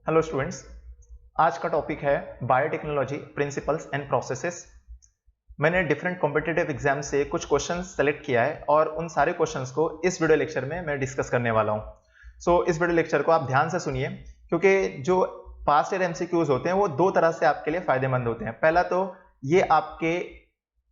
Hello students, आज का topic है बायोटेक्नोलॉजी प्रिंसिपल्स एंड प्रोसेसेस। मैंने डिफरेंट कॉम्पिटिटिव एग्जाम से कुछ क्वेश्चंस सेलेक्ट किया है और उन सारे क्वेश्चंस को इस वीडियो लेक्चर में मैं डिस्कस करने वाला हूं। सो इस वीडियो लेक्चर को आप ध्यान से सुनिए, क्योंकि जो पास्ट ईयर एमसीक्यूज होते हैं वो दो तरह से आपके लिए फायदेमंद होते हैं। पहला तो ये आपके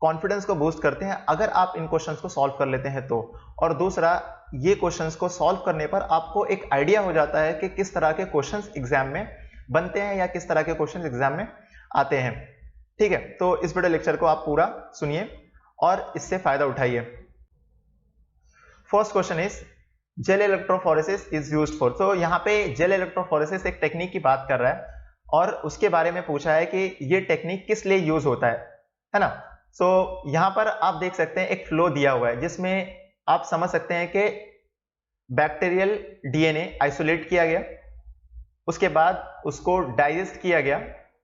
कॉन्फिडेंस को बूस्ट करते हैं अगर आप इन क्वेश्चंस को सॉल्व कर लेते हैं तो, और दूसरा ये क्वेश्चंस को सॉल्व करने पर आपको एक आइडिया हो जाता है कि किस तरह के क्वेश्चंस एग्जाम में बनते हैं या किस तरह के क्वेश्चंस एग्जाम में आते हैं। ठीक है, तो इस वीडियो लेक्चर को आप पूरा सुनिए और इससे फायदा उठाइए। First question is gel electrophoresis is used for. तो यहाँ पे जेल इलेक्ट्रोफोरेसिस एक टेक्निक की बात कर रहा है और उसके बारे में पूछा है कि ये टेक्निक किस लिए यूज होता है ना। सो यहां पर आप देख सकते हैं एक फ्लो दिया हुआ है जिसमें आप समझ सकते हैं कि बैक्टीरियल डीएनए आइसोलेट किया गया, उसके बाद उसको डाइजेस्ट किया गया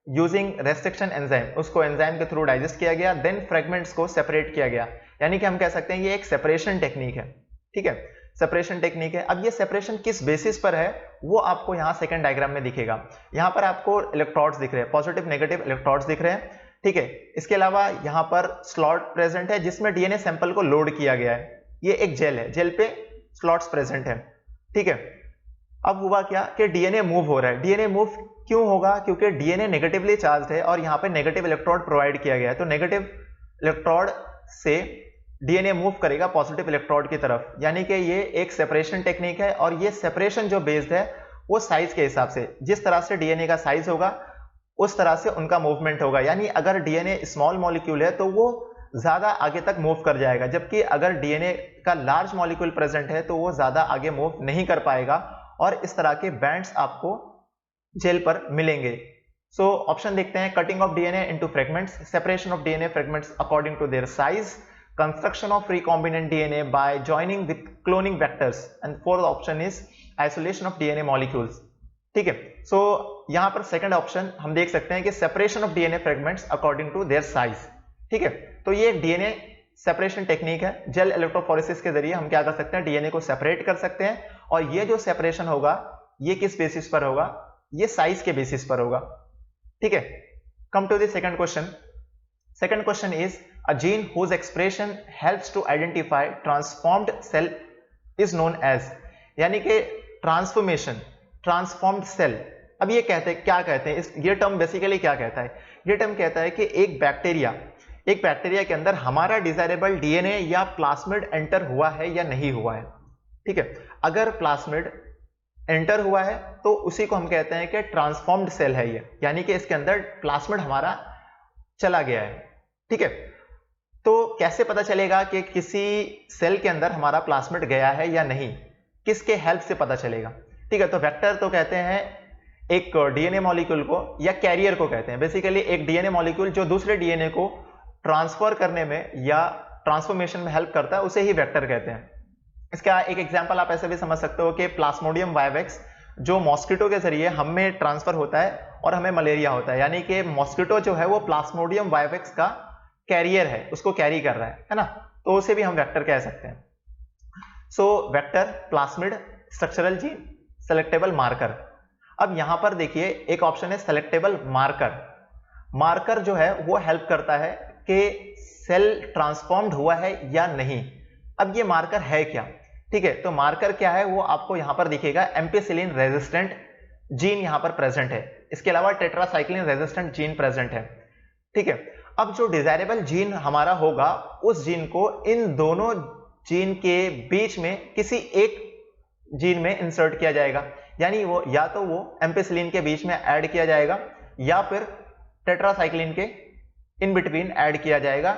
यूजिंग रेस्ट्रिक्शन एंजाइम, उसको एंजाइम के थ्रू डाइजेस्ट किया गया, देन फ्रेगमेंट्स को सेपरेट किया गया। यानी कि हम कह सकते हैं ये एक सेपरेशन टेक्निक है। ठीक है, सेपरेशन टेक्निक है। अब ये सेपरेशन किस बेसिस पर है वो आपको यहाँ सेकंड डायग्राम में दिखेगा। यहाँ पर आपको इलेक्ट्रोड्स दिख रहे हैं, पॉजिटिव नेगेटिव इलेक्ट्रोड्स दिख रहे हैं। ठीक है, इसके अलावा यहाँ पर स्लॉट प्रेजेंट है जिसमें डीएनए सैंपल को लोड किया गया है। ये एक जेल है, जेल पे स्लॉट्स प्रेजेंट है। ठीक है, अब हुआ क्या कि डीएनए मूव हो रहा है। डीएनए मूव क्यों होगा? क्योंकि डीएनए नेगेटिवली चार्ज है और यहाँ पे नेगेटिव इलेक्ट्रोड प्रोवाइड किया गया है, तो नेगेटिव इलेक्ट्रोड से डीएनए मूव करेगा पॉजिटिव इलेक्ट्रोड की तरफ। यानी कि ये एक सेपरेशन टेक्निक है और ये सेपरेशन जो बेस्ड है वो साइज के हिसाब से, जिस तरह से डीएनए का साइज होगा उस तरह से उनका मूवमेंट होगा। यानी अगर डीएनए स्मॉल मॉलिक्यूल है तो वो ज्यादा आगे तक मूव कर जाएगा, जबकि अगर डीएनए का लार्ज मॉलिक्यूल प्रेजेंट है तो वो ज्यादा आगे मूव नहीं कर पाएगा और इस तरह के बैंड्स आपको जेल पर मिलेंगे। सो ऑप्शन देखते हैं, cutting of DNA into fragments, separation of DNA fragments according to their size, construction of recombinant DNA by joining with cloning vectors, and fourth option is isolation of DNA molecules. ठीक है, सो यहां पर second option हम देख सकते हैं कि separation of DNA fragments according to their size. ठीक है, तो ये डीएनए सेपरेशन टेक्निक है। जेल इलेक्ट्रोफोरेसिस के जरिए हम क्या कर सकते हैं, डीएनए को सेपरेट कर सकते हैं और ये जो सेपरेशन होगा ये किस बेसिस पर होगा? ये साइज के बेसिस पर होगा। ठीक है, come to the second question. Second question is a gene whose expression helps to identify transformed cell is known as. यानी कि ट्रांसफॉर्मेशन, ट्रांसफॉर्म्ड सेल। अब ये कहते हैं, क्या कहते हैं ये टर्म बेसिकली क्या कहता है? ये टर्म कहता है कि एक बैक्टीरिया के अंदर हमारा डिजायरेबल डीएनए या प्लाज्मिड एंटर हुआ है या नहीं हुआ है। ठीक है, अगर प्लाज्मिड एंटर हुआ है तो उसी को हम कहते हैं कि ट्रांसफॉर्म्ड सेल है ये, यानी कि इसके अंदर प्लाज्मिड हमारा चला गया है। ठीक है, तो कैसे पता चलेगा कि किसी सेल के अंदर हमारा प्लाज्मिड गया है या नहीं? किसके हेल्प से पता चलेगा? ठीक है, तो वेक्टर तो कहते हैं एक डीएनए मॉलिक्यूल को, या कैरियर को कहते हैं। बेसिकली एक डीएनए मॉलिक्यूल जो दूसरे डीएनए को ट्रांसफर करने में या ट्रांसफॉर्मेशन में हेल्प करता है उसे ही वेक्टर कहते हैं। इसका एक एग्जांपल आप ऐसे भी समझ सकते हो कि प्लाज्मोडियम वाइवेक्स जो मॉस्किटो के जरिए हमें ट्रांसफर होता है और हमें मलेरिया होता है, यानी कि मॉस्किटो जो है वो प्लाज्मोडियम वाइवेक्स का कैरियर है, उसको कैरी कर रहा है ना, तो उसे भी हम वेक्टर कह सकते हैं। So vector, plasmid, structural gene, selectable marker. अब यहां पर देखिए एक ऑप्शन है सेलेक्टेबल मार्कर। मार्कर जो है वो हेल्प करता है कि सेल ट्रांसफॉर्म्ड हुआ है या नहीं। अब ये मार्कर है क्या? ठीक है, तो मार्कर क्या है वो आपको यहां पर दिखेगा। एम्पिसिलिन रेजिस्टेंट जीन यहां पर प्रेजेंट है, इसके अलावा टेट्रासाइक्लिन रेजिस्टेंट जीन प्रेजेंट है। ठीक है, अब जो डिजायरेबल जीन हमारा होगा उस जीन को इन दोनों जीन के बीच में किसी एक जीन में इंसर्ट किया जाएगा। यानी वो या तो वो एम्पिसिलिन के बीच में ऐड किया जाएगा या फिर टेट्रासाइक्लिन के इन बिटवीन ऐड किया जाएगा,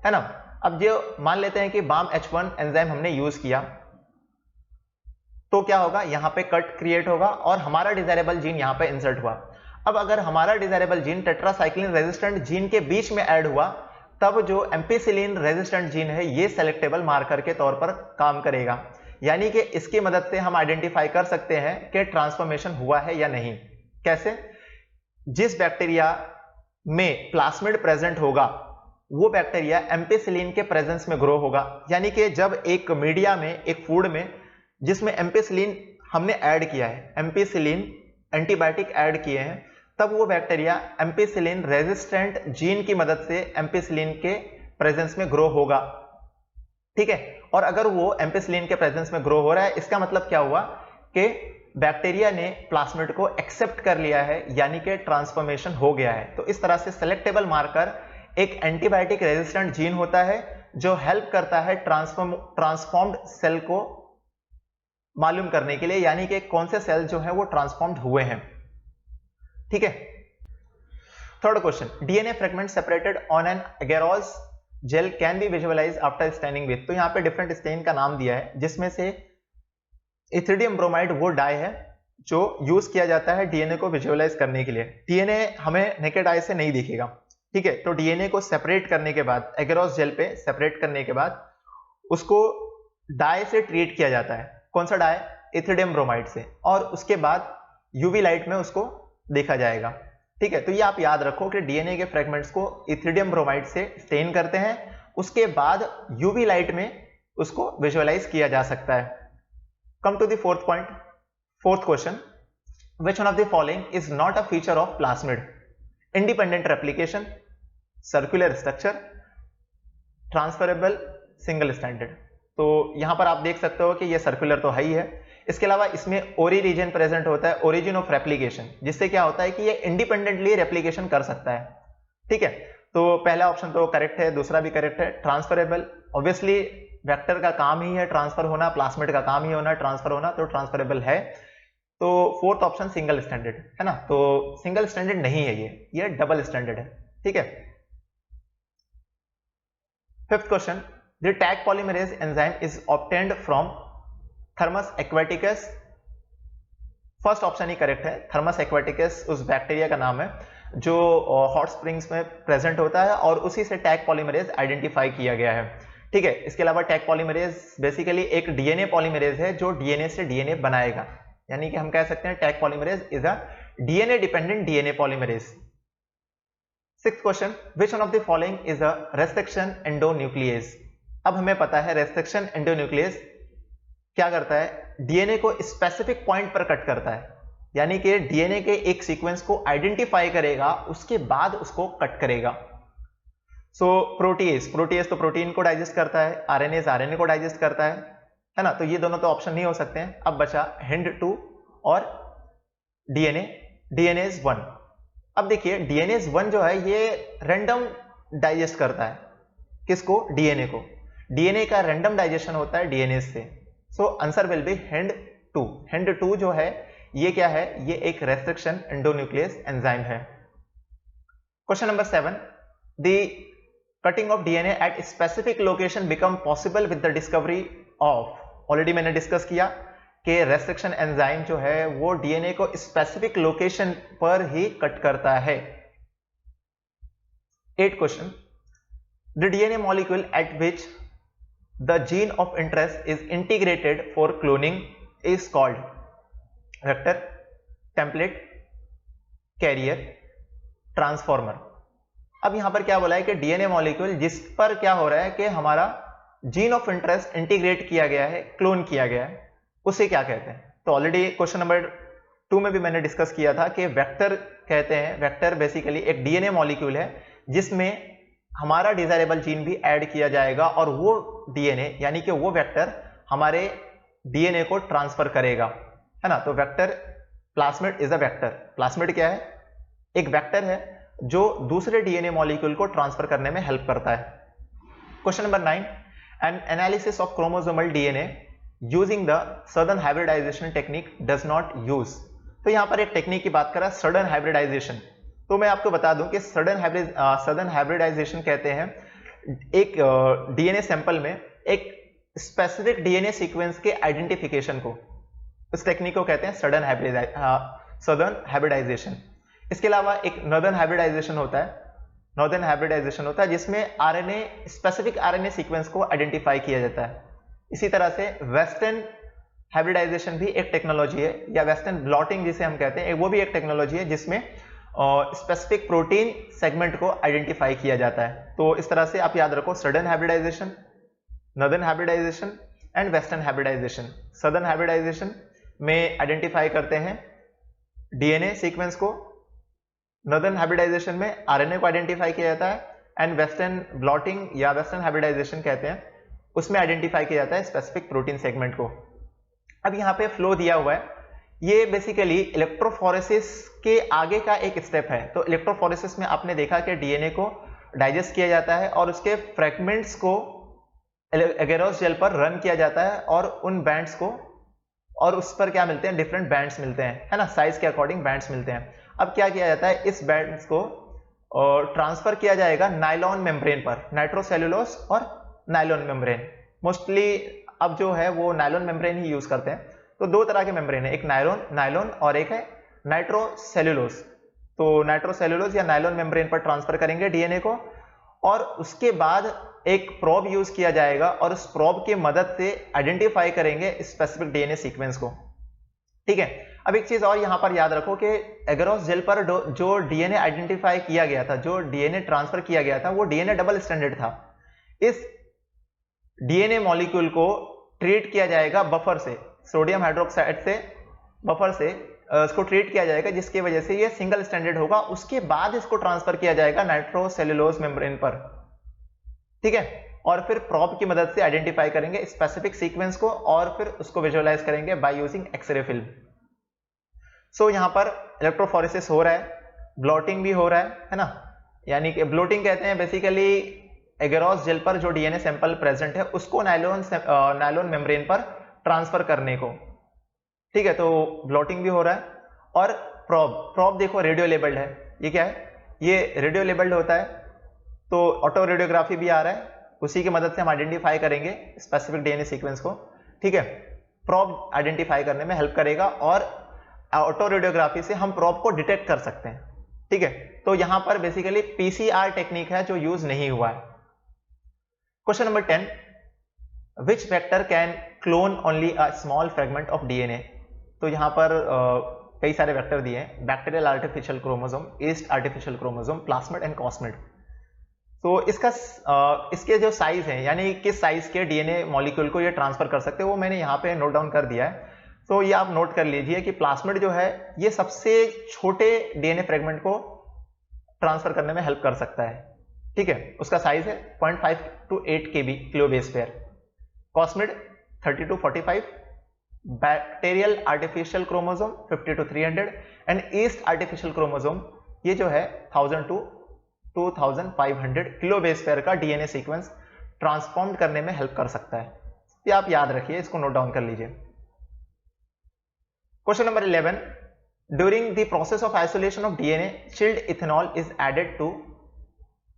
है ना। अब जो मान लेते हैं कि BAM-H1 एंजाइम हमने यूज किया तो क्या होगा, यहां पे कट क्रिएट होगा और हमारा डिजायरेबल जीन यहां पे इंसर्ट हुआ। अब अगर हमारा desirable gene tetracycline resistant gene के बीच में ऐड हुआ तब जो एम्पिसिलिन रेजिस्टेंट जीन है ये सेलेक्टेबल मार्कर के तौर पर काम करेगा। यानी कि इसकी मदद से हम आइडेंटिफाई कर सकते हैं कि ट्रांसफॉर्मेशन हुआ है या नहीं। कैसे? जिस बैक्टीरिया में प्लाज्मिड प्रेजेंट होगा वो बैक्टीरिया एम्पिसिलिन के प्रेजेंस में ग्रो होगा। यानी कि जब एक मीडिया में, एक फूड में जिसमें एम्पिसिलिन हमने ऐड किया है, एम्पिसिलिन एंटीबायोटिक ऐड किए हैं, तब वो बैक्टीरिया एम्पिसिलिन रेजिस्टेंट जीन की मदद से एम्पिसिलिन के प्रेजेंस में ग्रो होगा। ठीक है, और अगर वो एम्पिसिलिन के प्रेजेंस में ग्रो हो रहा है, इसका मतलब क्या हुआ कि बैक्टीरिया ने प्लाज्मिड को एक्सेप्ट कर लिया है, यानी कि ट्रांसफॉर्मेशन हो गया है। तो इस तरह से सेलेक्टेबल मार्कर एक एंटीबायोटिक रेजिस्टेंट जीन होता है जो हेल्प करता है ट्रांसफॉर्म्ड सेल को मालूम करने के लिए, यानी कि कौन से सेल जो है वो ट्रांसफॉर्म्ड हुए हैं। ठीक है, third question, DNA fragment separated on an agarose gel can be visualise after staining with. तो यहां पे डिफरेंट स्टेन का नाम दिया है, जिसमें से इथिडियम ब्रोमाइड वो डाई है जो यूज किया जाता है डीएनए को विजुअलाइज करने के लिए। डीएनए हमें नेकेड आई से नहीं दिखेगा। ठीक है, तो डीएनए को सेपरेट करने के बाद, एगेरोस जेल पे सेपरेट करने के बाद उसको डाई से ट्रीट किया जाता है। कौन सा डाई? इथिडियम ब्रोमाइड से, और उसके बाद यूवी लाइट में उसको देखा जाएगा। ठीक है, तो ये आप याद रखो कि डीएनए के फ्रेगमेंट्स को इथिडियम ब्रोमाइड से स्टेन करते हैं, उसके बाद यूवी लाइट में उसको विजुअलाइज किया जा सकता है। Come to the fourth point, fourth question, which one of the following is not a feature of plasmid? Independent replication, circular structure, transferable, single standard. तो यहां पर आप देख सकते हो कि ये सर्कुलर तो है ही है, इसके अलावा इसमें ओरी रीजन प्रेजेंट होता है, ओरिजिन ऑफ रेप्लिकेशन, जिससे क्या होता है कि ये इंडिपेंडेंटली रेप्लिकेशन कर सकता है। ठीक है, तो पहला ऑप्शन तो करेक्ट है, दूसरा भी करेक्ट है। ट्रांसफरेबल, ऑब्वियसली वेक्टर का काम ही है ट्रांसफर होना, प्लाज्मिड का काम ही होना ट्रांसफर होना, तो ट्रांसफरेबल है। तो फोर्थ ऑप्शन सिंगल स्टैंडर्ड है ना, तो सिंगल स्टैंडर्ड नहीं है, ये डबल स्टैंडर्ड है। ठीक है, fifth question, the tag polymerase enzyme is obtained from thermos aquaticus. First option he correct है, थर्मस एक्वाटिकस उस बैक्टीरिया का नाम है जो हॉट स्प्रिंग्स में प्रेजेंट होता है, और उसी से टैग पॉलीमरेज आइडेंटिफाई किया गया है। ठीक है, इसके अलावा टैग पॉलीमरेज बेसिकली एक डीएनए पॉलीमरेज है जो डीएनए से डीएनए बनाएगा, यानी कि हम कह सकते हैं Taq polymerase is a DNA dependent DNA polymerase. Sixth question, which one of the following is a restriction endonuclease? अब हमें पता है रेस्ट्रिक्शन एंडोन्यूक्लियेज क्या करता है, डीएनए को स्पेसिफिक पॉइंट पर कट करता है, यानी कि डीएनए के एक सीक्वेंस को आइडेंटिफाई करेगा, उसके बाद उसको कट करेगा। सो प्रोटीएज तो प्रोटीन को डाइजेस्ट करता है, आरएनएज आरएनए को डाइजेस्ट करता है ना, तो ये दोनों तो ऑप्शन नहीं हो सकते हैं। अब बचा हिंड2 और डीएनएज 1। अब देखिए डीएनएज 1 जो है ये रैंडम डाइजेस्ट करता है, किसको? डीएनए को। डीएनए का रैंडम डाइजेशन होता है डीएनए से, सो आंसर विल बी हिंड2। हिंड2 जो है ये क्या है? ये एक रेस्ट्रिक्शन एंडोन्यूक्लियस एंजाइम है। Question number 7, the cutting of DNA at specific location become possible with the discovery of. Already मैंने डिस्कस किया कि रेस्ट्रिक्शन एंजाइम जो है वो डीएनए को स्पेसिफिक लोकेशन पर ही कट करता है। 8 question, the DNA molecule eight which the gene of interest is integrated for cloning is called vector, template, carrier, transformer। अब यहां पर क्या बोला है कि डीएनए मॉलिक्यूल जिस पर क्या हो रहा है कि हमारा जीन ऑफ इंटरेस्ट इंटीग्रेट किया गया है, क्लोन किया गया है, उसे क्या कहते हैं? तो ऑलरेडी क्वेश्चन नंबर 2 में भी मैंने डिस्कस किया था कि वेक्टर कहते हैं, वेक्टर बेसिकली एक डीएनए मॉलिक्यूल है जिसमें हमारा डिजायरेबल जीन भी ऐड किया जाएगा, और वो डीएनए यानी कि वो वेक्टर हमारे डीएनए को ट्रांसफर करेगा, है ना। तो vector, plasmid is a vector. Plasmid क्या है? एक वेक्टर है जो दूसरे डीएनए मॉलिक्यूल को ट्रांसफर करने में हेल्प करता है। Question number 9, N analysis of chromosomal DNA using the sudden hybridization technique does not use. तो यहां पर एक टेक्निक की बात कर रहा है, सडन हाइब्रिडाइजेशन। तो मैं आपको बता दूं कि सडन हाइब्रिडाइजेशन कहते हैं एक डीएनए सैंपल में एक स्पेसिफिक डीएनए सीक्वेंस के आइडेंटिफिकेशन को, उस टेक्निक को कहते हैं सडन हाइब्रिडाइजेशन। इसके अलावा एक नॉर्दर्न हाइब्रिडाइजेशन होता है, जिसमें आरएनए, स्पेसिफिक आरएनए सीक्वेंस को आइडेंटिफाई किया जाता है। इसी तरह से वेस्टर्न हाइब्रिडाइजेशन भी एक टेक्नोलॉजी है, या वेस्टर्न ब्लॉटिंग जिसे हम कहते हैं, वो भी एक टेक्नोलॉजी है जिसमें स्पेसिफिक प्रोटीन सेगमेंट को आइडेंटिफाई किया जाता है। तो इस तरह से आप याद रखो, Southern hybridisation, northern hybridisation and western hybridisation. Southern hybridisation में आइडेंटिफाई करते हैं डीएनए सीक्वेंस को, नॉर्दर्न हाइब्रिडाइजेशन में आरएनए को आइडेंटिफाई किया जाता है, एंड वेस्टर्न ब्लॉटिंग या वेस्टर्न हाइब्रिडाइजेशन कहते हैं, उसमें आइडेंटिफाई किया जाता है स्पेसिफिक प्रोटीन सेगमेंट को। अब यहाँ पे फ्लो दिया हुआ है, ये बेसिकली इलेक्ट्रोफोरेसिस के आगे का एक स्टेप है। तो इलेक्ट्रोफोरेसिस में आपने देखा कि डीएनए को डाइजेस्ट किया जाता है और उसके फ्रैगमेंट्स को एगेरोस जेल पर रन किया जाता है, और उन बैंड्स को, और उस पर क्या मिलते हैं, डिफरेंट बैंड्स मिलते हैं, है ना, साइज के अकॉर्डिंग बैंड्स मिलते हैं। अब क्या किया जाता है, इस बैंड्स को ट्रांसफर किया जाएगा नायलॉन मेम्ब्रेन पर, नाइट्रोसेल्युलोज और नायलॉन मेम्ब्रेन मोस्टली अब जो है वो नायलॉन मेम्ब्रेन ही यूज करते हैं। तो दो तरह के मेम्ब्रेन है, एक नायलॉन और एक है नाइट्रोसेल्युलोज। तो नाइट्रोसेल्युलोज या नायलॉन मेम्ब्रेन पर ट्रांसफर करेंगे डीएनए को, और उसके बाद एक प्रोब यूज किया जाएगा और उस प्रोब की मदद से आइडेंटिफाई करेंगे स्पेसिफिक डीएनए सीक्वेंस को। ठीक है, अब एक चीज और यहां पर याद रखो कि एगेरोस जेल पर जो डीएनए आइडेंटिफाई किया गया था, जो डीएनए ट्रांसफर किया गया था, वो डीएनए डबल स्ट्रैंडेड था। इस डीएनए मॉलिक्यूल को ट्रीट किया जाएगा बफर से, सोडियम हाइड्रोक्साइड से, बफर से इसको ट्रीट किया जाएगा, जिसकी वजह से ये सिंगल स्ट्रैंडेड होगा। उसके बाद इसको ट्रांसफर किया जाएगा नाइट्रोसेल्युलोज मेम्ब्रेन पर। ठीक है, और फिर प्रोब की मदद से आइडेंटिफाई करेंगे स्पेसिफिक सीक्वेंस को, और फिर उसको विजुअलाइज करेंगे बाय यूजिंग एक्सरे फिल्म। सो यहां पर इलेक्ट्रोफोरेसिस हो रहा है, ब्लॉटिंग भी हो रहा है ना, यानी कि ब्लॉटिंग कहते हैं बेसिकली एगेरोस जेल पर जो डीएनए सैंपल प्रेजेंट है उसको नायलॉन मेम्ब्रेन पर ट्रांसफर करने को। ठीक है, तो ब्लॉटिंग भी हो रहा है। और प्रोब देखो रेडियो लेबल्ड है, ये क्या है, ये रेडियो लेबल्ड होता है। तो ऑटो रेडियोग्राफी भी आ रहा है, उसी की मदद से हम आइडेंटिफाई करेंगे स्पेसिफिक डीएनए सीक्वेंस को। ठीक है, प्रोब आइडेंटिफाई करने में हेल्प करेगा, और ऑटो रेडियोग्राफी से हम प्रोब को डिटेक्ट कर सकते हैं। ठीक है, तो यहां पर बेसिकली पीसीआर टेक्निक है जो यूज नहीं हुआ है। Question number 10, which vector can clone only a small fragment of DNA. तो यहां पर कई सारे वेक्टर दिए हैं, bacterial artificial chromosome, yeast artificial chromosome, plasmid and cosmid. तो इसके जो साइज है, यानी किस साइज के डीएनए मॉलिक्यूल को ये ट्रांसफर कर सकते हैं, वो मैंने यहाँ पे नोट डाउन कर दिया है। तो ये आप नोट कर लीजिए कि प्लास्मिड जो है ये सबसे छोटे डीएनए फ्रेगमेंट को ट्रांसफर करने में हेल्प कर सकता है। ठीक है, उसका साइज है 0.5 to 8 kb kilo base pair. Cosmid 30 to 45, bacterial artificial chromosome 50 to 300, and yeast artificial chromosome ये जो है 1000 to 2500 किलो बेस पेयर का डीएनए सीक्वेंस ट्रांसफॉर्म करने में हेल्प कर सकता है। ये आप याद रखिए, इसको नोट डाउन कर लीजिए। Question number 11, during the process of isolation of DNA chilled ethanol is added to.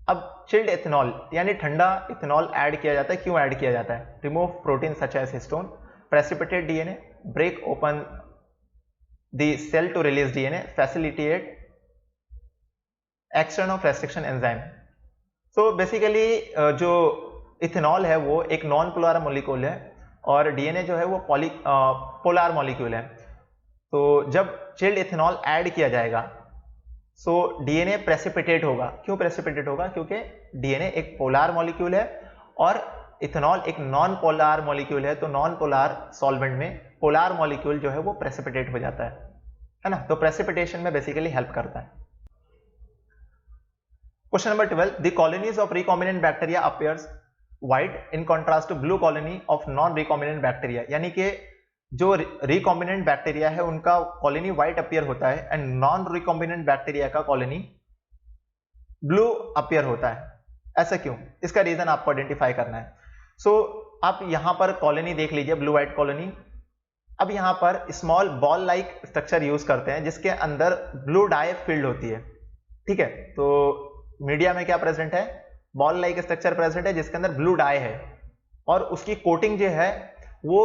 अब चिल्ड इथेनॉल यानी ठंडा इथेनॉल ऐड किया जाता है, क्यों ऐड किया जाता है? Remove protein such as histone, precipitate DNA, break open the cell to release DNA, facilitate action of restriction enzyme. So basically जो इथेनॉल है वो एक नॉन पोलर मॉलिक्यूल है, और डीएनए जो है वो पोलर मॉलिक्यूल है। तो जब चिल्ड इथेनॉल ऐड किया जाएगा सो डीएनए प्रेसिपिटेट होगा। क्यों प्रेसिपिटेट होगा? क्योंकि डीएनए एक पोलर मॉलिक्यूल है और इथेनॉल एक नॉन पोलर मॉलिक्यूल है। तो नॉन पोलर सॉल्वेंट में पोलर मॉलिक्यूल जो है वो प्रेसिपिटेट हो जाता है ना। तो प्रेसिपिटेशन में बेसिकली हेल्प करता है। Question number 12, the colonies of recombinant bacteria appears white in contrast to blue colony of non recombinant bacteria. यानी कि जो रिकॉम्बिनेंट बैक्टीरिया है उनका कॉलोनी व्हाइट अपीयर होता है, एंड नॉन रिकॉम्बिनेंट बैक्टीरिया का कॉलोनी ब्लू अपीयर होता है। ऐसा क्यों? इसका रीजन आपको आइडेंटिफाई करना है। सो आप यहां पर कॉलोनी देख लीजिए, ब्लू व्हाइट कॉलोनी। अब यहां पर small ball like structure use करते हैं जिसके अंदर ब्लू डाई फिल्ड होती है। ठीक है, तो मीडिया में क्या प्रेजेंट है? बॉल लाइक स्ट्रक्चर प्रेजेंट है जिसके अंदर ब्लू डाई है, और उसकी कोटिंग जो है वो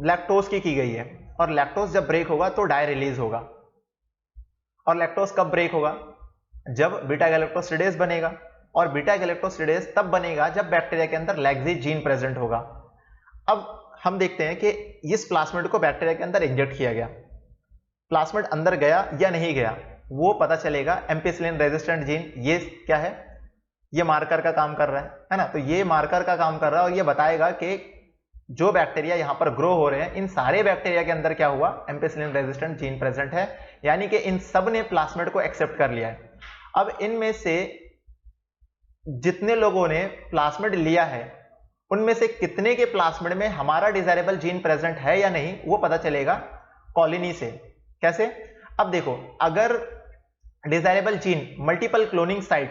लैक्टोज की गई है। और लैक्टोज जब ब्रेक होगा तो डाई रिलीज होगा। और लैक्टोज कब ब्रेक होगा? जब बीटा गैलेक्टोसिडेज बनेगा, और बीटा गैलेक्टोसिडेज तब बनेगा जब बैक्टीरिया के अंदर लैक्सी जीन प्रेजेंट होगा। अब हम देखते हैं कि इस प्लास्मिड को बैक्टीरिया के अंदर इंजेक्ट किया गया, प्लास्मिड अंदर गया या नहीं गया वो पता चलेगा। एम्पिसिलिन रेजिस्टेंट जीन ये क्या है? ये मार्कर का काम कर रहा है ना। तो ये मार्कर का काम कर रहा है और ये बताएगा कि जो बैक्टीरिया यहां पर ग्रो हो रहे हैं इन सारे बैक्टीरिया के अंदर क्या हुआ? एम्पिसिलिन रेजिस्टेंट जीन प्रेजेंट है। यानी कि इन सब ने प्लाज्मिड को एक्सेप्ट कर लिया है। अब इनमें से जितने लोगों ने प्लाज्मिड लिया है उनमें से कितने के प्लाज्मिड में हमारा डिजायरेबल जीन प्रेजेंट है या नहीं वो पता चलेगा कॉलोनी से। कैसे? अब देखो, अगर desirable gene multiple cloning site,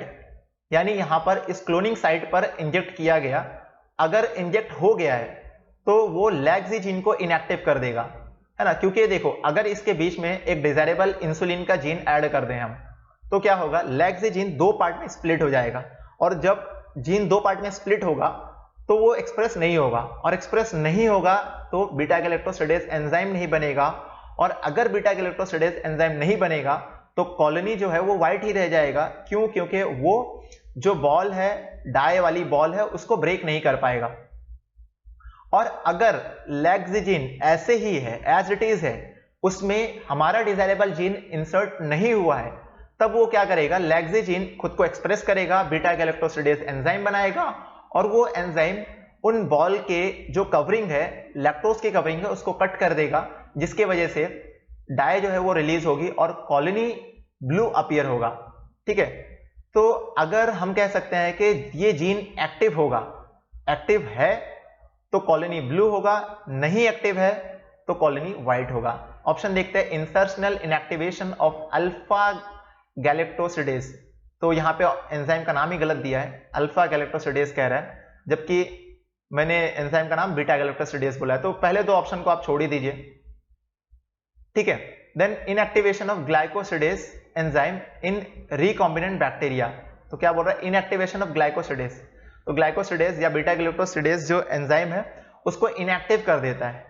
यानी यहां पर इस क्लोनिंग साइट पर इंजेक्ट किया गया, अगर इंजेक्ट हो गया है तो वो लैग्जी जीन को इनएक्टिव कर देगा, है ना। क्योंकि देखो, अगर इसके बीच में एक डिजायरेबल इंसुलिन का जीन ऐड कर दें हम, तो क्या होगा, लैग्जी जीन दो पार्ट में स्प्लिट हो जाएगा, और जब जीन दो पार्ट में स्प्लिट होगा तो वो एक्सप्रेस नहीं होगा, और एक्सप्रेस नहीं होगा तो बीटा गैलेक्टोसिडेज एंजाइम नहीं बनेगा, और अगर बीटा गैलेक्टोसिडेज एंजाइम नहीं बनेगा तो कॉलोनी जो है वो व्हाइट ही रह जाएगा। क्यों? क्योंकि वो जो बॉल है, डाई वाली बॉल है, उसको ब्रेक नहीं कर पाएगा। और अगर लैग्जी जीन ऐसे ही है, एज इट इज है, उसमें हमारा डिजायरेबल जीन इंसर्ट नहीं हुआ है, तब वो क्या करेगा, लैग्जी जीन खुद को एक्सप्रेस करेगा, बीटा गैलेक्टोसिडेज एंजाइम बनाएगा, और वो एंजाइम उन बॉल के जो कवरिंग है, लैक्टोज की कवरिंग है, उसको कट कर देगा, जिसके वजह से डाई जो है वो रिलीज होगी और कॉलोनी ब्लू अपीयर होगा। ठीक है, तो अगर हम कह सकते हैं कि ये जीन एक्टिव होगा, एक्टिव है तो कॉलोनी ब्लू होगा, नहीं एक्टिव है तो कॉलोनी व्हाइट होगा। ऑप्शन देखते हैं, insertional inactivation of alpha galactosidase. तो यहां पे एंजाइम का नाम ही गलत दिया है, अल्फा गैलेक्टोसिडेज कह रहा है, जबकि मैंने एंजाइम का नाम बीटा गैलेक्टोसिडेज बोला है। तो पहले दो ऑप्शन को आप छोड़ ही दीजिए। ठीक है, then inactivation of glycosidase enzyme in recombinant bacteria. तो क्या बोल रहा है, इनएक्टिवेशन ऑफ ग्लाइकोसिडेज। तो ग्लाइकोसिडेज या बीटा गैलेक्टोसिडेज जो एंजाइम है उसको इनएक्टिव कर देता है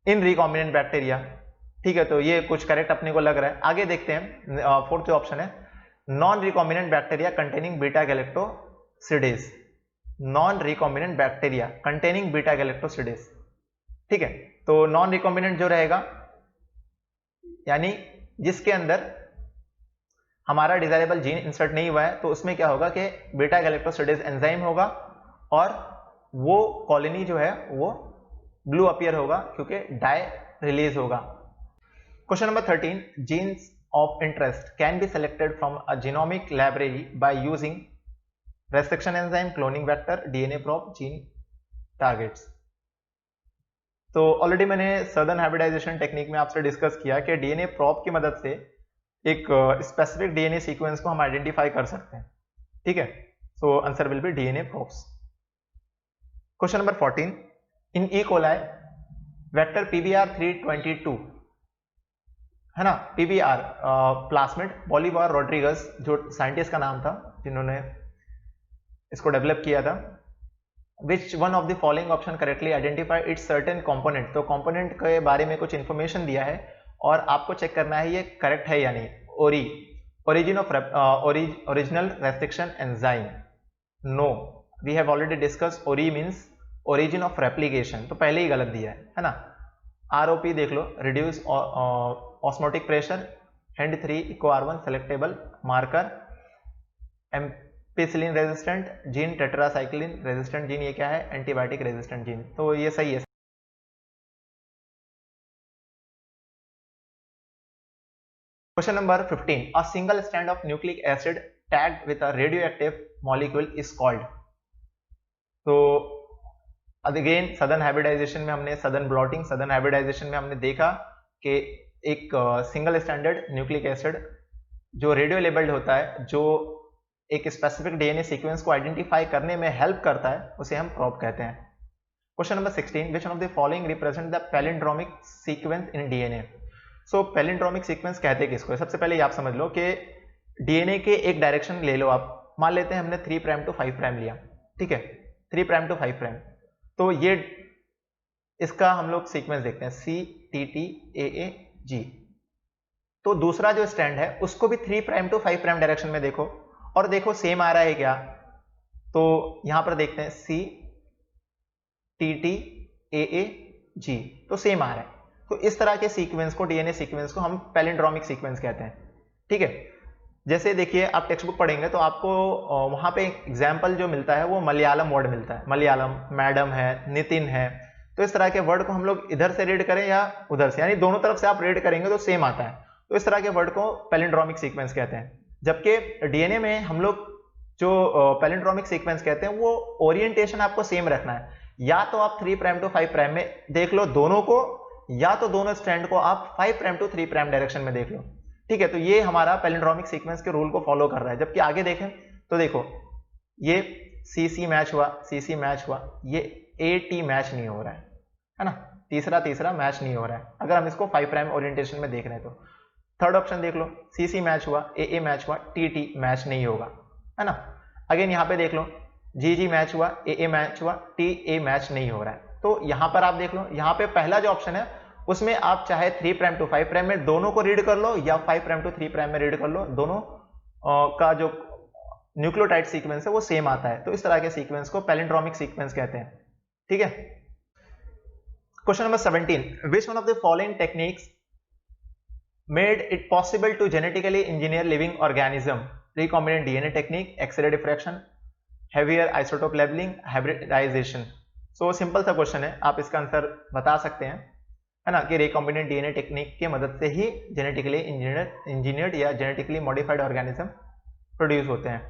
इन रिकॉम्बिनेंट बैक्टीरिया। ठीक है, तो ये कुछ करेक्ट अपने को लग रहा है। आगे देखते हैं, फोर्थ जो ऑप्शन है, non recombinant bacteria containing beta galactosidase. Non recombinant bacteria containing beta galactosidase. ठीक है, तो नॉन रिकॉम्बिनेंट जो रहेगा, यानी जिसके अंदर हमारा डिजायरेबल जीन इंसर्ट नहीं हुआ है, तो उसमें क्या होगा कि बीटा गैलेक्टोसिडेज एंजाइम होगा और वो कॉलोनी जो है वो ब्लू अपीयर होगा क्योंकि डाई रिलीज होगा। Question number 13, jeans of interest can be selected from a genomic library by using restriction enzyme, cloning vector, DNA probe, gene targets. तो ऑलरेडी मैंने सदर्न हाइब्रिडाइजेशन टेक्निक में आपसे डिस्कस किया कि DNA probe की मदद से एक स्पेसिफिक डीएनए सीक्वेंस को हम आइडेंटिफाई कर सकते हैं। ठीक है, so answer will B DNA probes. Question number 14, in E coli vector PBR322, है ना, PBR प्लास्मिड बॉलीवार रोड्रिगस जो साइंटिस्ट का नाम था जिन्होंने इसको डेवलप किया था। विच one of the following option correctly identify it's certain component. तो कंपोनेंट के बारे में कुछ इंफॉर्मेशन दिया है और आपको चेक करना है ये करेक्ट है या नहीं। Origin of original restriction enzyme, no, we have already discuss. Ori means origin of replication, तो पहले ही गलत दिया है ना। ROP देख लो, reduce osmotic pressure, Hind 3 Eco R1 selectable marker, ampicillin resistant gene, tetracycline resistant gene, ये क्या है, एंटीबायोटिक रेजिस्टेंट जीन। तो ये सही है। Question number 15, a single strand of nucleic acid tagged with a radioactive molecule is called. तो again southern hybridisation में हमने, सदर्न ब्लॉटिंग, सदर्न हाइब्रिडाइजेशन में हमने देखा कि एक सिंगल स्टैंडर्ड न्यूक्लिक एसिड जो रेडियो लेबल्ड होता है, जो एक स्पेसिफिक डीएनए सीक्वेंस को आइडेंटिफाई करने में हेल्प करता है, उसे हम प्रोब कहते हैं। Question number 16, which one of the following represent the palindromic sequence in DNA. So palindromic sequence कहते हैं किसको। सबसे पहले आप समझ लो कि डीएनए के एक डायरेक्शन ले लो आप, मान लेते हैं हमने 3 प्राइम टू 5 प्राइम लिया। ठीक है, 3 प्राइम टू 5 प्राइम, तो ये इसका हम लोग सीक्वेंस देखते हैं, CTTAAG। तो दूसरा जो स्टैंड है उसको भी 3 प्राइम टू 5 प्राइम डायरेक्शन में देखो, और देखो सेम आ रहा है क्या। तो यहां पर देखते हैं CTTAAG, तो सेम आ रहा है। तो इस तरह के सीक्वेंस को, डीएनए सीक्वेंस को हम पैलिंड्रोमिक सीक्वेंस कहते हैं। ठीक है, जैसे देखिए आप टेक्स्ट बुक पढ़ेंगे तो आपको वहां पे एग्जाम्पल जो मिलता है वो मलयालम वर्ड मिलता है। मलयालम, मैडम है, नितिन है, तो इस तरह के वर्ड को हम लोग इधर से रीड करें या उधर से, यानी दोनों तरफ से आप रीड करेंगे तो सेम आता है, तो इस तरह के वर्ड को पैलिंड्रोमिक सीक्वेंस कहते हैं। जबकि डीएनए में हम लोग जो पैलिंड्रोमिक सीक्वेंस कहते हैं वो ओरिएंटेशन आपको सेम रखना है, या तो आप 3 प्राइम टू 5 प्राइम में देख लो दोनों को, या तो दोनों स्ट्रैंड को आप 5 प्राइम टू 3 प्राइम डायरेक्शन में देख लो, ठीक है। तो ये हमारा पैलिंड्रोमिक सीक्वेंस के रूल को फॉलो कर रहा है। जबकि आगे देखें तो देखो ये CC मैच हुआ, CC मैच हुआ, ये AT मैच नहीं हो रहा है ना, तीसरा मैच नहीं हो रहा है अगर हम इसको 5 प्राइम ओरिएंटेशन में देख रहे हैं तो। थर्ड ऑप्शन देख लो, CC मैच हुआ, AA मैच हुआ, TT मैच नहीं होगा, है ना। अगेन यहाँ पे देख लो GG मैच हुआ, AA मैच हुआ, TA मैच नहीं हो रहा है। तो यहाँ पर आप देख लो, यहाँ पे पहला जो ऑप्शन है उसमें आप चाहे 3 प्राइम टू 5 प्राइम में दोनों को रीड कर लो या 5 प्राइम टू 3 प्राइम में रीड कर लो, दोनों का जो न्यूक्लियोटाइड सीक्वेंस है वो सेम आता है। तो इस तरह के सीक्वेंस को पैलिंड्रोमिक सीक्वेंस कहते हैं, ठीक है। Question number 17, which one of the following techniques made it possible to genetically engineer living organism? Recombinant DNA technique, X-ray diffraction, heavier isotope labelling, hybridisation. So simple सा क्वेश्चन है, आप इसका answer बता सकते हैं, है ना, कि रिकॉम्बिनेंट डीएनए टेक्निक की मदद से ही जेनेटिकली इंजीनियर्ड या जेनेटिकली मॉडिफाइड ऑर्गेनिज्म प्रोड्यूस होते हैं।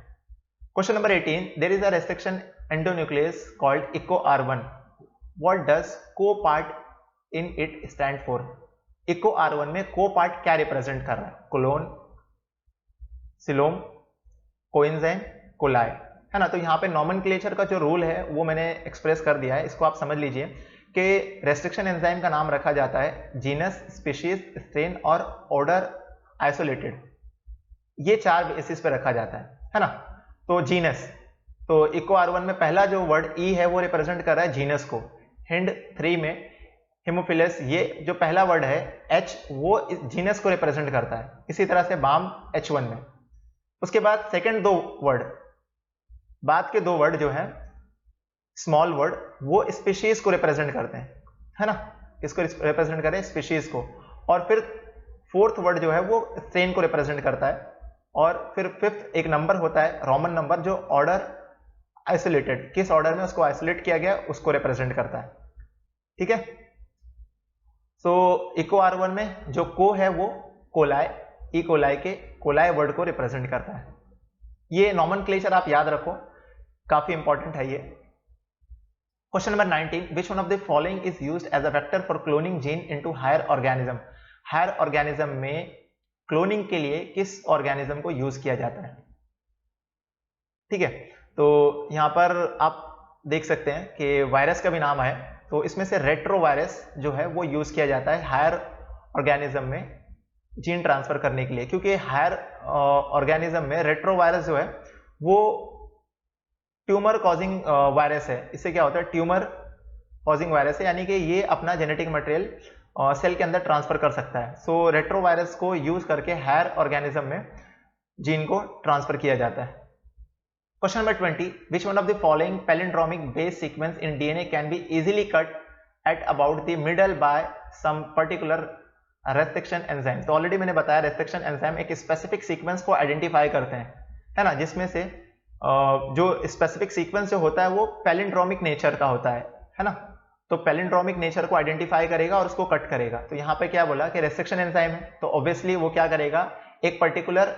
Question number 18, there is a restriction endonuclease called EcoR1. What does Co part in it stand for? EcoR1 में को पार्ट क्या रिप्रेजेंट कर रहा है? कोलोन, सिलोम, कोएंजाइम, कोलाई, है ना। तो यहाँ पे नॉमेनक्लेचर का जो रूल है वो मैंने एक्सप्रेस कर दिया है, इसको आप समझ लीजिए कि रेस्ट्रिक्शन एंजाइम का नाम रखा जाता है जीनस, स्पीशीज, स्ट्रेन और ऑर्डर आइसोलेटेड, ये 4 बेसिस पे रखा जाता है ना। तो जीनस, तो EcoR1 में पहला जो वर्ड E है वो रिप्रेजेंट कर रहा है जीनस को। हिंड 3 में हिमोफिलस, ये जो पहला वर्ड है H वो जीनस को रिप्रेजेंट करता है। इसी तरह से बाम H1 में। उसके बाद सेकंड बाद के दो वर्ड जो है स्मॉल वर्ड वो स्पीशीज को रिप्रेजेंट करते हैं, है ना, इसको रिप्रेजेंट करें स्पीशीज को। और फिर फोर्थ वर्ड जो है वो स्ट्रेन को रिप्रेजेंट करता है। और फिर फिफ्थ एक नंबर होता है रोमन नंबर जो ऑर्डर आइसोलेटेड, किस ऑर्डर में उसको आइसोलेट किया गया उसको रिप्रेजेंट करता है, ठीक है। सो EcoR1 में जो को है वो कोलाई, ई कोलाई के कोलाई वर्ड को रिप्रेजेंट करता है। ये नॉमेनक्लेचर आप याद रखो, काफी इंपॉर्टेंट है ये। Question number 19, which one of the following is used as a vector for cloning gene into higher organism? Higher organism में क्लोनिंग के लिए किस ऑर्गेनिज्म को यूज किया जाता है? ठीक है, तो यहां पर आप देख सकते हैं कि वायरस का भी नाम है, तो इसमें से रेट्रोवायरस जो है वो यूज किया जाता है हायर ऑर्गेनिज्म में जीन ट्रांसफर करने के लिए, क्योंकि हायर ऑर्गेनिज्म में रेट्रोवायरस जो है वो ट्यूमर कॉजिंग वायरस है। इससे क्या होता है, ट्यूमर कॉजिंग वायरस है, यानी कि ये अपना जेनेटिक मटेरियल सेल के अंदर ट्रांसफर कर सकता है। सो रेट्रोवायरस को यूज करके हायर ऑर्गेनिज्म में जीन को ट्रांसफर किया जाता है। Question number 20, which one of the following palindromic base sequence in DNA can be easily cut at about the middle by some particular restriction enzyme? तो already मैंने बताया restriction enzyme एक specific sequence को identify करते हैं, है ना, जिसमें से जो स्पेसिफिक सीक्वेंस जो होता है वो पैलिंड्रोमिक नेचर का होता है ना। तो पैलिंड्रोमिक नेचर को आइडेंटिफाई करेगा और उसको कट करेगा। तो यहाँ पे क्या बोला कि रेस्ट्रिक्शन एंजाइम है, तो ऑब्वियसली वो क्या करेगा, एक पर्टिकुलर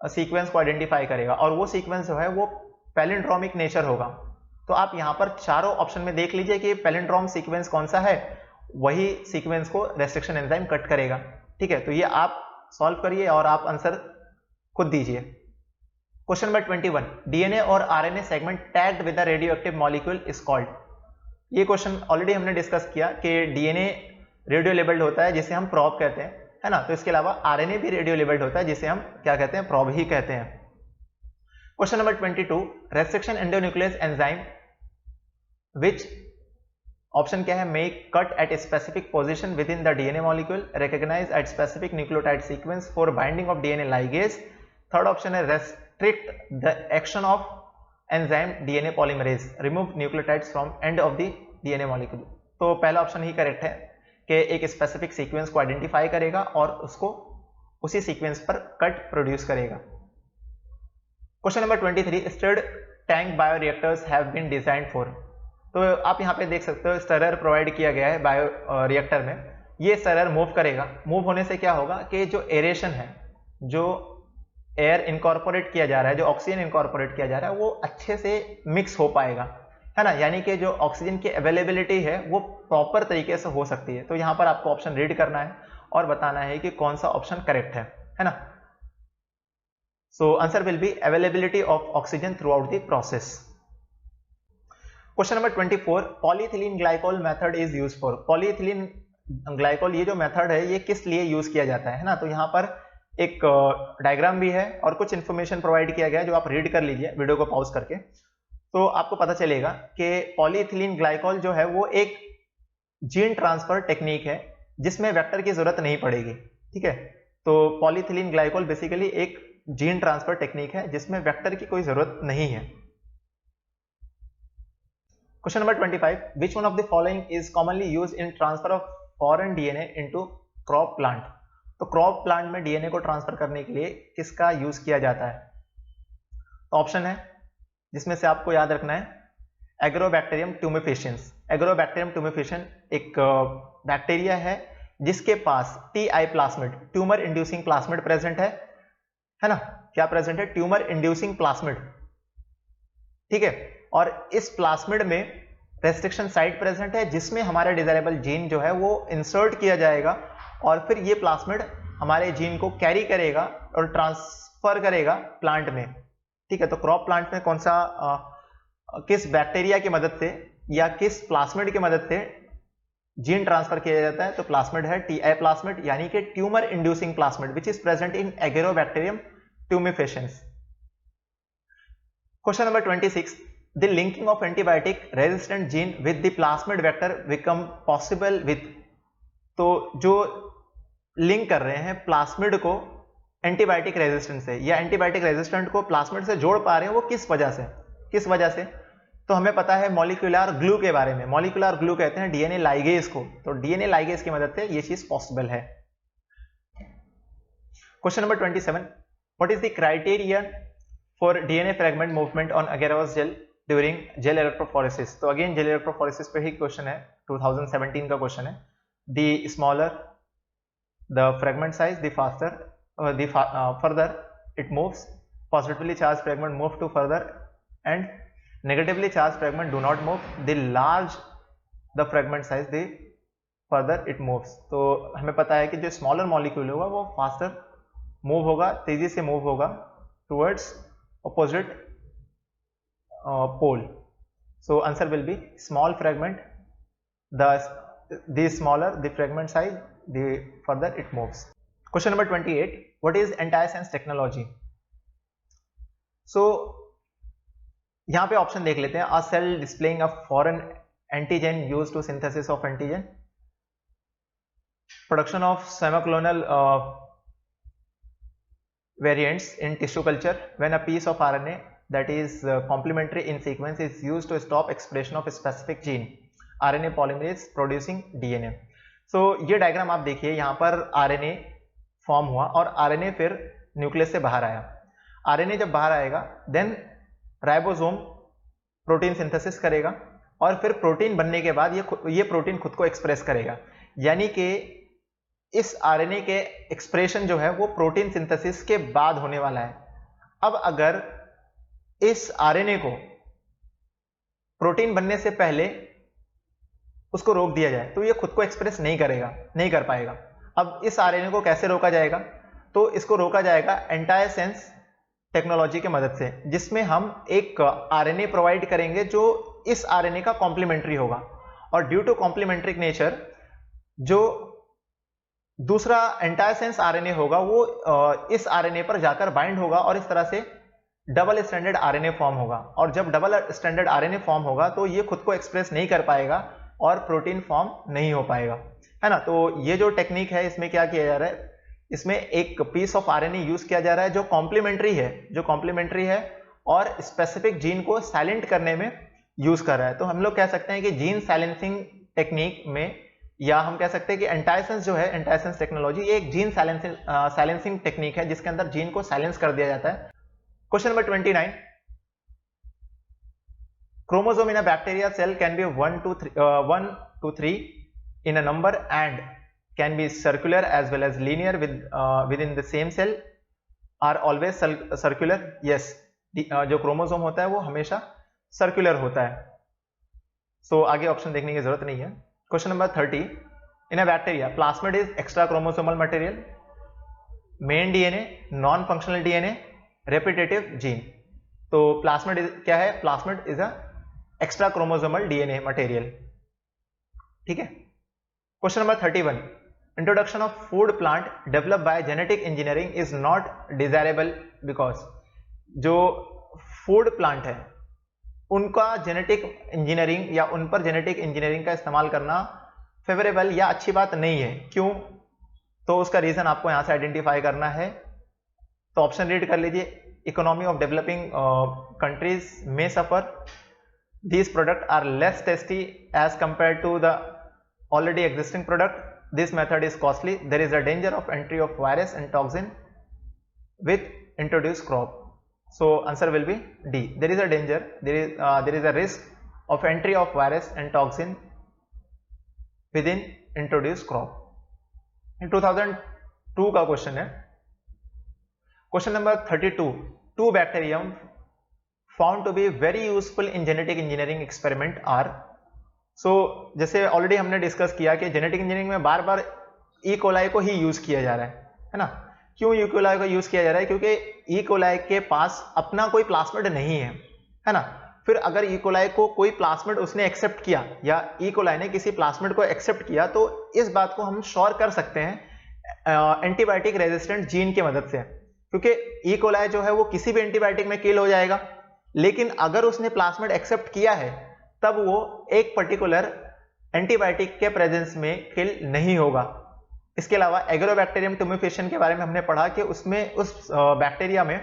सीक्वेंस को आइडेंटिफाई करेगा और वो सीक्वेंस जो है वो पैलिंड्रोमिक नेचर होगा। तो आप यहाँ पर चारों ऑप्शन में देख लीजिए कि पैलिंड्रोम सीक्वेंस कौन सा है, वही सीक्वेंस को रेस्ट्रिक्शन एंजाइम कट करेगा, ठीक है। तो ये आप सॉल्व करिए और आप आंसर खुद दीजिए। क्वेश्चन नंबर 21, डीएनए और RNA segment tagged with the radioactive molecule is called? ये क्वेश्चन ऑलरेडी हमने डिस्कस किया कि डीएनए रेडियो लेबल्ड होता है जिसे हम प्रोब कहते हैं, है ना। तो इसके अलावा आरएनए भी रेडियो लेबल्ड होता है जिसे हम क्या कहते हैं, प्रोब ही कहते हैं। Question number 22, restriction endonuclease enzyme which option क्या है, make cut at a specific position within the DNA molecule, recognize at specific nucleotide sequence for binding of DNA ligase. Third option है restrict the action of enzyme DNA polymerase, remove nucleotides from end of the DNA molecule. तो पहला option ही correct है कि एक specific sequence को identify करेगा और उसको उसी सीक्वेंस पर कट प्रोड्यूस करेगा। Question number 23, stirred tank bioreactors have been designed for? तो आप यहाँ पे देख सकते हो स्टरर प्रोवाइड किया गया है बायो रिएक्टर में। ये स्टरर मूव करेगा, मूव होने से क्या होगा कि जो एरेशन है, जो एयर इनकॉर्पोरेट किया जा रहा है, जो ऑक्सीजन इनकॉर्पोरेट किया जा रहा है, वो अच्छे से मिक्स हो पाएगा, है ना। यानी कि जो ऑक्सीजन की अवेलेबिलिटी है वो प्रॉपर तरीके से हो सकती है। तो यहाँ पर आपको ऑप्शन रीड करना है और बताना है कि कौन सा ऑप्शन करेक्ट है ना। So answer will B availability of oxygen through out the process. Question number 24, polyethylene glycol method is used for. Polyethylene glycol ये जो मेथड है ये किस लिए यूज किया जाता है ना। तो यहाँ पर एक डायग्राम भी है और कुछ इंफॉर्मेशन प्रोवाइड किया गया है जो आप रीड कर लीजिए वीडियो को पॉज करके, तो आपको पता चलेगा कि पॉलीइथिलीन ग्लाइकोल जो है वो एक जीन ट्रांसफर टेक्निक है जिसमें वेक्टर की जरूरत नहीं पड़ेगी, ठीक है। तो पॉलीइथिलीन ग्लाइकोल बेसिकली एक जीन ट्रांसफर टेक्निक है जिसमें वेक्टर की कोई जरूरत नहीं है। Question number 25, which one of the following is commonly used in transfer of foreign DNA into crop plant. तो क्रॉप प्लांट में डीएनए को ट्रांसफर करने के लिए किसका यूज किया जाता है। तो ऑप्शन है जिसमें से आपको याद रखना है एग्रोबैक्टीरियम ट्यूमेफिशियंस। एग्रोबैक्टीरियम ट्यूमेफिशियन एक बैक्टीरिया है जिसके पास Ti plasmid, tumour inducing plasmid present है ना। क्या प्रेजेंट है? ट्यूमर इंड्यूसिंग प्लाज्मिड, ठीक है। और इस प्लाज्मिड में रेस्ट्रिक्शन साइट प्रेजेंट है जिसमें हमारा डिजायरेबल जीन जो है वो इंसर्ट किया जाएगा और फिर ये प्लाज्मिड हमारे जीन को कैरी करेगा और ट्रांसफर करेगा प्लांट में, ठीक है। तो क्रॉप प्लांट में कौन सा किस बैक्टीरिया की मदद से या किस प्लाज्मिड की मदद से जीन ट्रांसफर किया जाता है। तो प्लाज्मिड है टीआई प्लाज्मिड, यानी कि tumour inducing plasmid which is present in Agrobacterium tumefaciens. Question number 26, the linking of antibiotic resistant gene with the plasmid vector become possible with। तो जो लिंक कर रहे हैं प्लाज्मिड को एंटीबायोटिक रेजिस्टेंट से या एंटीबायोटिक रेजिस्टेंट को प्लाज्मिड से जोड़ पा रहे हैं, वो किस वजह से। तो हमें पता है मॉलिक्यूलर ग्लू के बारे में। मॉलिक्यूलर ग्लू कहते हैं डीएनए लाइगेज को, तो डीएनए लाइगेज की मदद से ये चीज पॉसिबल है। Question number 27, what is the criteria for DNA fragment movement on agarose gel during gel electrophoresis. तो अगेन जेल इलेक्ट्रोफोरेसिस पे ही क्वेश्चन है, 2017 का क्वेश्चन है। The smaller the fragment size the faster further it moves, positively charge fragment move to further and negatively charge fragment do not move, the large the fragment size the further it moves. तो हमें पता है कि जो smaller molecule होगा वो faster move होगा, तेजी से मूव होगा towards opposite pole. So answer will be small fragment, the smaller the fragment size, the further it moves. Question number 28, what is antisense technology? So यहाँ पे ऑप्शन देख लेते हैं। A cell displaying a foreign antigen used to synthesis of antigen, production of semiclonal variants in tissue culture when a piece of RNA that is complementary in sequence is used to stop expression of a specific gene, RNA polymerase producing DNA। so ये diagram आप देखिए, यहाँ पर RNA form हुआ और RNA फिर nucleus से बाहर आया। RNA जब बाहर आएगा देन राइबोसोम प्रोटीन सिंथेसिस करेगा और फिर प्रोटीन बनने के बाद ये प्रोटीन खुद को एक्सप्रेस करेगा, यानी कि इस RNA के एक्सप्रेशन जो है वो प्रोटीन सिंथेसिस के बाद होने वाला है। अब अगर इस आरएनए को प्रोटीन बनने से पहले उसको रोक दिया जाए तो ये खुद को एक्सप्रेस नहीं कर पाएगा। अब इस आरएनए को कैसे रोका जाएगा? तो इसको रोका जाएगा एंटाइसेंस टेक्नोलॉजी की मदद से, जिसमें हम एक आरएनए प्रोवाइड करेंगे जो इस आरएनए का कॉम्प्लीमेंट्री होगा और ड्यू टू कॉम्प्लीमेंट्री नेचर जो दूसरा एंटाइसेंस आरएनए होगा वो इस आरएनए पर जाकर बाइंड होगा और इस तरह से डबल स्टैंडर्ड आरएनए फॉर्म होगा। और जब डबल स्टैंडर्ड आरएनए फॉर्म होगा तो ये खुद को एक्सप्रेस नहीं कर पाएगा और प्रोटीन फॉर्म नहीं हो पाएगा, है ना। तो ये जो टेक्निक है इसमें क्या किया जा रहा है, इसमें एक पीस ऑफ आरएनए यूज किया जा रहा है जो कॉम्प्लीमेंट्री है और स्पेसिफिक जीन को साइलेंट करने में यूज कर रहा है। तो हम लोग कह सकते हैं कि जीन साइलेंसिंग टेक्निक में, या हम कह सकते हैं कि एंटाइसेंस जो है, एंटाइसेंस टेक्नोलॉजी, ये एक जीन साइलेंसिंग टेक्निक है जिसके अंदर जीन को साइलेंस कर दिया जाता है। Question number 29, chromosome in a bacteria cell can be 1 to 3 in a number and can be circular as well as linear within the same cell are always circular. Yes, जो chromosome होता है वो हमेशा circular होता है. सो आगे option देखने की जरूरत नहीं है. Question number 30. In a bacteria plasmid is extra chromosomal material, main DNA, non functional DNA, repetitive gene. तो प्लास्मिड क्या है? Plasmid is a extra chromosomal DNA material. ठीक है. Question number 31. Introduction of food plant develop by genetic engineering is not desirable because. जो food plant है उनका genetic engineering या उन पर जेनेटिक इंजीनियरिंग का इस्तेमाल करना फेवरेबल या अच्छी बात नहीं है. क्यों? तो उसका रीजन आपको यहां से आइडेंटिफाई करना है. तो ऑप्शन रीड कर लीजिए. इकोनॉमी ऑफ डेवलपिंग कंट्रीज में सफर, these products are less tasty as compared to the already existing product, this method is costly, there is a danger of entry of virus and toxin with introduced crop. So answer will be D. There is a danger, there is a risk of entry of virus and toxin within introduced crop. in 2002 का question है. Question number 32. Two bacterium found to be very useful in genetic engineering experiment are. so जैसे already हमने discuss किया कि genetic engineering में बार बार E coli को ही use किया जा रहा है ना. क्यों ई कोलाई को यूज किया जा रहा है? क्योंकि ई कोलाई के पास अपना कोई प्लास्मिड नहीं है ना. फिर अगर ई कोलाई को कोई प्लास्मिड उसने एक्सेप्ट किया या ई कोलाई ने किसी प्लास्मिड को एक्सेप्ट किया तो इस बात को हम श्योर कर सकते हैं एंटीबायोटिक रेजिस्टेंट जीन की मदद से. क्योंकि ई कोलाई जो है वो किसी भी एंटीबायोटिक में किल हो जाएगा, लेकिन अगर उसने प्लास्मिड एक्सेप्ट किया है तब वो एक पर्टिकुलर एंटीबायोटिक के प्रेजेंस में किल नहीं होगा. इसके अलावा एग्रोबैक्टीरियम ट्यूमिफिकेशन के बारे में हमने पढ़ा कि उसमें उस बैक्टीरिया में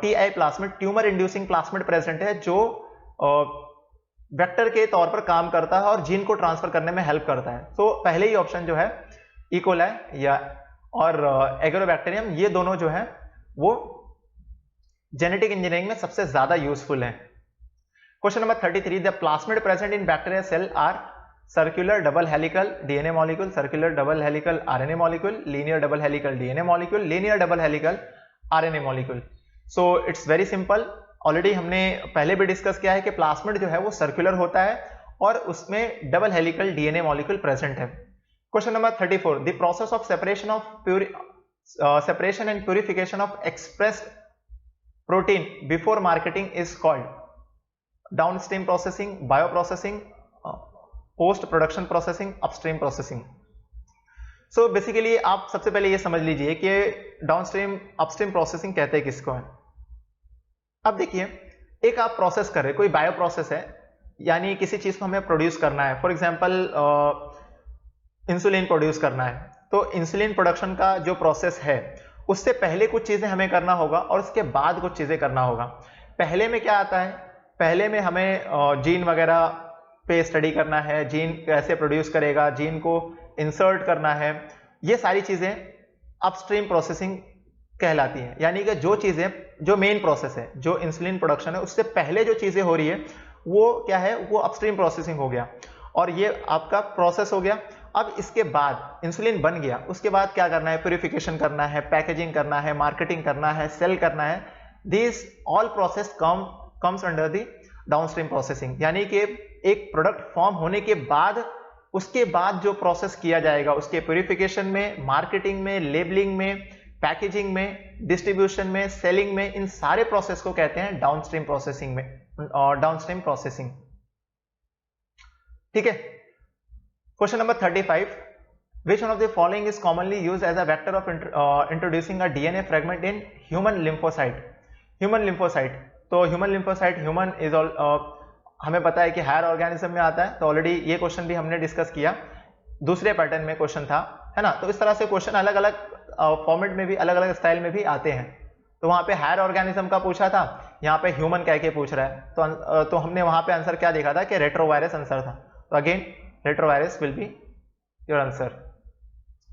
TI plasmid, tumour inducing plasmid present है, जो वेक्टर के तौर पर काम करता है और जीन को ट्रांसफर करने में हेल्प करता है. तो पहले ही ऑप्शन जो है ई कोलाई या और एग्रोबैक्टीरियम, ये दोनों जो है वो जेनेटिक इंजीनियरिंग में सबसे ज्यादा यूजफुल है. Question number 33. The plasmid present in bacteria cell are circular double helical DNA molecule, circular double helical RNA molecule, linear double helical DNA molecule, linear double helical RNA molecule. So it's very simple. Already हमने पहले भी discuss किया है कि plasmid जो है वो circular होता है और उसमें double helical DNA molecule present है. Question number 34. The process of separation and purification of expressed protein before marketing is called downstream processing, bioprocessing, post production processing, upstream processing. so basically आप सबसे पहले ये समझ लीजिए कि डाउनस्ट्रीम अपस्ट्रीम प्रोसेसिंग कहते हैं किसको है. अब देखिए, एक आप प्रोसेस कर रहे, कोई बायो प्रोसेस है, यानी किसी चीज को हमें प्रोड्यूस करना है. फॉर एग्जांपल इंसुलिन प्रोड्यूस करना है. तो इंसुलिन प्रोडक्शन का जो प्रोसेस है उससे पहले कुछ चीजें हमें करना होगा और उसके बाद कुछ चीजें करना होगा. पहले में क्या आता है? पहले में हमें जीन वगैरह पे स्टडी करना है, जीन कैसे प्रोड्यूस करेगा, जीन को इंसर्ट करना है. ये सारी चीजें अपस्ट्रीम प्रोसेसिंग कहलाती हैं. यानी कि जो चीजें, जो मेन प्रोसेस है, जो इंसुलिन प्रोडक्शन है, उससे पहले जो चीजें हो रही है वो क्या है? वो अपस्ट्रीम प्रोसेसिंग हो गया और ये आपका प्रोसेस हो गया. अब इसके बाद इंसुलिन बन गया, उसके बाद क्या करना है? प्यूरिफिकेशन करना है, पैकेजिंग करना है, मार्केटिंग करना है, सेल करना है. This all process comes under the downstream processing. यानी कि एक प्रोडक्ट फॉर्म होने के बाद उसके बाद जो प्रोसेस किया जाएगा, उसके प्यूरिफिकेशन में, मार्केटिंग में, लेबलिंग में, पैकेजिंग में, डिस्ट्रीब्यूशन में, सेलिंग में, इन सारे प्रोसेस को कहते हैं डाउनस्ट्रीम प्रोसेसिंग में, डाउनस्ट्रीम प्रोसेसिंग. ठीक है. Question number 35. Which one of the following is commonly used as a vector of introducing a DNA fragment in human lymphocyte? Human lymphocyte. तो human lymphocyte, human is all हमें पता है कि higher organism में आता है. तो ऑलरेडी ये क्वेश्चन भी हमने डिस्कस किया, दूसरे पैटर्न में क्वेश्चन था, है ना. तो इस तरह से क्वेश्चन अलग अलग फॉर्मेट में भी, अलग अलग स्टाइल में भी आते हैं. तो वहां पे हायर ऑर्गेनिज्म का पूछा था, यहाँ पे ह्यूमन कह के पूछ रहा है. तो हमने वहां पे आंसर क्या देखा था कि रेट्रोवायरस आंसर था. तो again retrovirus will be your answer.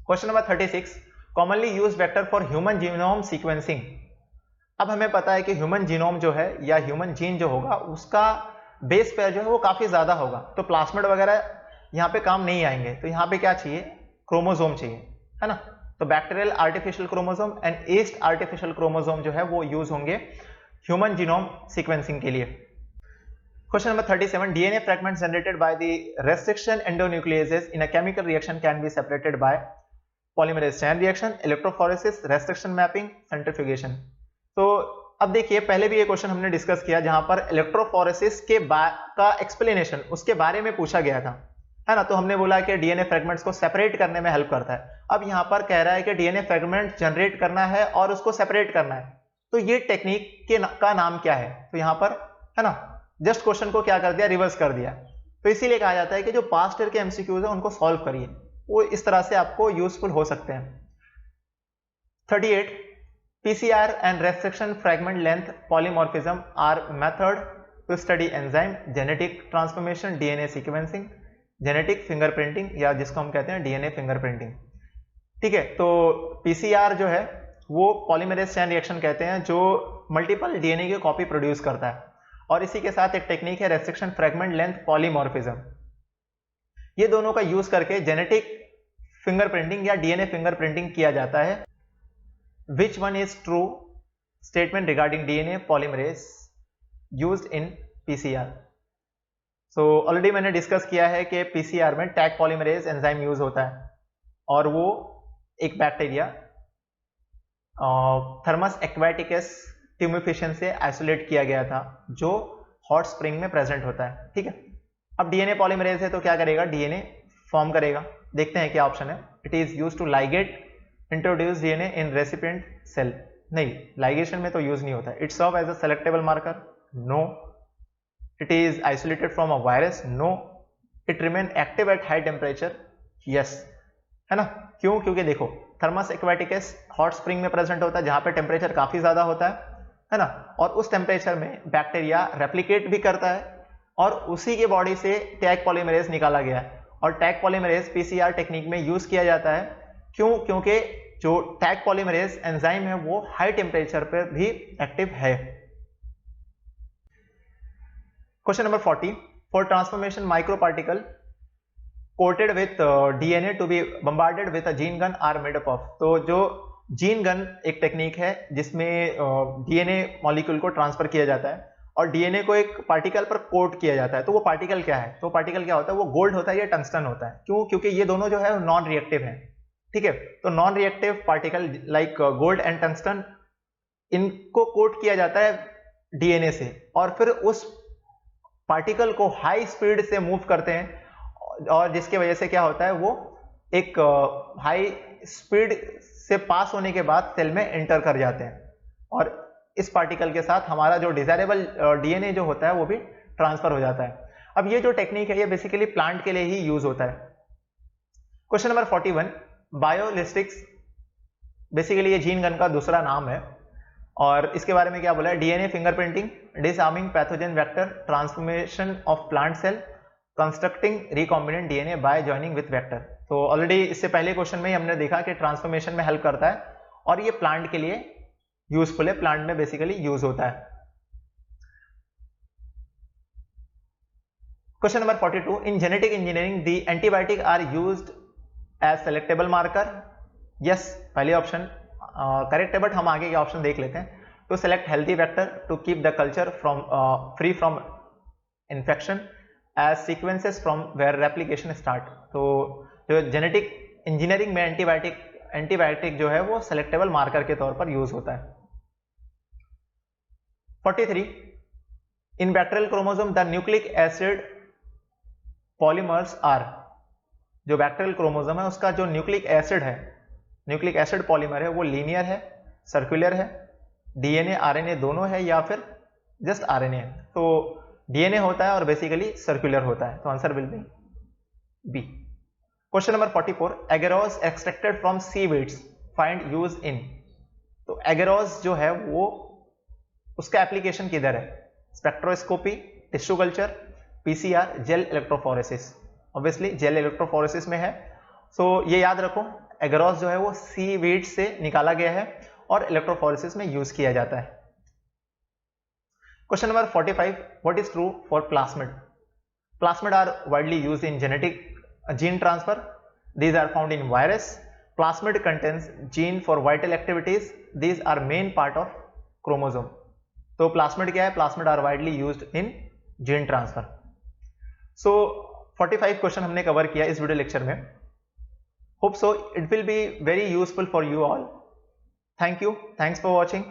Question number 36. Commonly used vector for human genome sequencing. अब हमें पता है कि ह्यूमन जीनोम जो है या ह्यूमन जीन जो होगा उसका बेस पेयर जो है वो काफी ज्यादा होगा, तो प्लास्मिड वगैरह यहाँ पे काम नहीं आएंगे। तो यहाँ पे क्या चाहिए, क्रोमोसोम चाहिए, है ना। तो bacterial artificial chromosome and yeast artificial chromosome जो है वो यूज होंगे ह्यूमन जीनोम सीक्वेंसिंग के लिए। Question number 37. DNA fragments generated by the restriction endonucleases in a chemical reaction can be separated by polymerase chain reaction, electrophoresis, restriction mapping, centrifugation. तो अब देखिए, पहले भी ये क्वेश्चन हमने डिस्कस किया जहां पर इलेक्ट्रोफोरेसिस के का एक्सप्लेनेशन उसके बारे में पूछा गया था, है ना। तो हमने बोला कि डीएनए फ्रेगमेंट्स को सेपरेट करने में हेल्प करता है। अब यहाँ पर कह रहा है कि डीएनए फ्रेगमेंट जनरेट करना है और उसको सेपरेट करना है, तो ये टेक्निक का नाम क्या है। तो यहाँ पर, है ना, जस्ट क्वेश्चन को क्या कर दिया, रिवर्स कर दिया। तो इसीलिए कहा जाता है कि जो पास्ट ईयर के एमसीक्यूज है उनको सॉल्व करिए, वो इस तरह से आपको यूजफुल हो सकते हैं। 38. PCR and restriction fragment length polymorphism are method to study enzyme, genetic transformation, DNA sequencing, genetic fingerprinting या जिसको हम कहते हैं DNA fingerprinting। ठीक है, तो PCR जो है वो पॉलीमरेज चेन रिएक्शन कहते हैं जो मल्टीपल डीएनए की कॉपी प्रोड्यूस करता है, और इसी के साथ एक टेक्निक है रेस्ट्रिक्शन फ्रैगमेंट लेंथ पॉलीमॉर्फिज्म। ये दोनों का यूज करके जेनेटिक फिंगरप्रिंटिंग या डीएनए फिंगरप्रिंटिंग किया जाता है। Which one is true statement regarding DNA polymerase used in PCR. So already मैंने डिस्कस किया है कि पीसीआर में टैग पॉलीमरेज एंजाइम यूज होता है, और वो एक बैक्टीरिया थर्मस एक्वाटिकस ट्यूमिफिशन से आइसोलेट किया गया था जो हॉट स्प्रिंग में प्रेजेंट होता है। ठीक है, अब डीएनए पॉलीमरेज है तो क्या करेगा, डीएनए फॉर्म करेगा। देखते हैं क्या ऑप्शन है। It is used to ligate introduce DNA in recipient cell. नहीं, लाइगेशन में तो यूज नहीं होता है। It serve as a selectable marker, no. It is isolated from a virus, no. It remain active at high temperature, yes, है ना। क्यों, क्योंकि देखो थर्मस एक्वाटिकस हॉट स्प्रिंग में प्रेजेंट होता है जहां पे टेम्परेचर काफी ज्यादा होता है ना, और उस टेम्परेचर में बैक्टीरिया रेप्लिकेट भी करता है, और उसी के बॉडी से टैग पॉलीमरेज निकाला गया है, और टैग पॉलीमरेज पीसीआर टेक्निक में यूज किया जाता है। क्यों, क्योंकि जो टैग पॉलीमरेज एंजाइम है वो हाई टेम्परेचर पर भी एक्टिव है। Question number 40. For transformation micro particle coated with DNA to be bombarded with a gene gun are made up of. तो जो जीन गन एक टेक्निक है जिसमें डीएनए मॉलिक्यूल को ट्रांसफर किया जाता है और डीएनए को एक पार्टिकल पर कोट किया जाता है। तो वो पार्टिकल क्या है, तो पार्टिकल क्या होता है, वो गोल्ड होता है या टंगस्टन होता है। क्यों, क्योंकि ये दोनों जो है नॉन रिएक्टिव हैं। ठीक है, तो non reactive particle like gold and tungsten, इनको कोट किया जाता है डीएनए से, और फिर उस पार्टिकल को हाई स्पीड से मूव करते हैं, और जिसकी वजह से क्या होता है, वो एक हाई स्पीड से पास होने के बाद सेल में एंटर कर जाते हैं, और इस पार्टिकल के साथ हमारा जो डिजायरेबल डीएनए जो होता है वो भी ट्रांसफर हो जाता है। अब ये जो टेक्निक है ये बेसिकली प्लांट के लिए ही यूज होता है। Question number 41. बायोलिस्टिक्स बेसिकली ये जीन गन का दूसरा नाम है, और इसके बारे में क्या बोला है, DNA fingerprinting, disarming pathogen vector, transformation of plant cell, constructing recombinant DNA by joining with vector. तो ऑलरेडी इससे पहले क्वेश्चन में ही हमने देखा कि ट्रांसफॉर्मेशन में हेल्प करता है, और ये प्लांट के लिए यूजफुल है, प्लांट में बेसिकली यूज होता है। Question number 42. In genetic engineering the antibiotic are used as selectable marker. Yes, पहले ऑप्शन करेक्ट है, बट हम आगे के ऑप्शन देख लेते हैं। To select healthy vector, to keep the culture from free from infection, as sequences from where replication start. तो जो जेनेटिक इंजीनियरिंग में एंटीबायोटिक जो है वो सेलेक्टेबल मार्कर के तौर पर यूज होता है। 43. In bacterial chromosome the nucleic acid polymers are. जो बैक्टीरियल क्रोमोसोम है उसका जो न्यूक्लिक एसिड है, न्यूक्लिक एसिड पॉलीमर है, वो लीनियर है, सर्कुलर है, डीएनए आरएनए दोनों है, या फिर जस्ट आरएनए है। तो डीएनए होता है और बेसिकली सर्कुलर होता है, तो answer will be B. Question number 44. Agarose extracted from seaweeds find use in. तो एगेरोस जो है वो उसका एप्लीकेशन किधर है, spectroscopy, tissue culture, PCR, gel electrophoresis. Obviously gel electrophoresis में है, सो ये याद रखो, एगेरोस जो है वो सीवीड से निकाला गया है और इलेक्ट्रोफोरेसिस में यूज किया जाता है। Question number 45. What is true for plasmid? Plasmid are widely used in genetic gene transfer. These are found in virus. Plasmid contains gene for vital activities. These are main part of chromosome. तो plasmid क्या है? Plasmid are widely used in gene transfer. So 45 question हमने cover किया इस video lecture में. Hope so it will be very useful for you all. Thank you. Thanks for watching.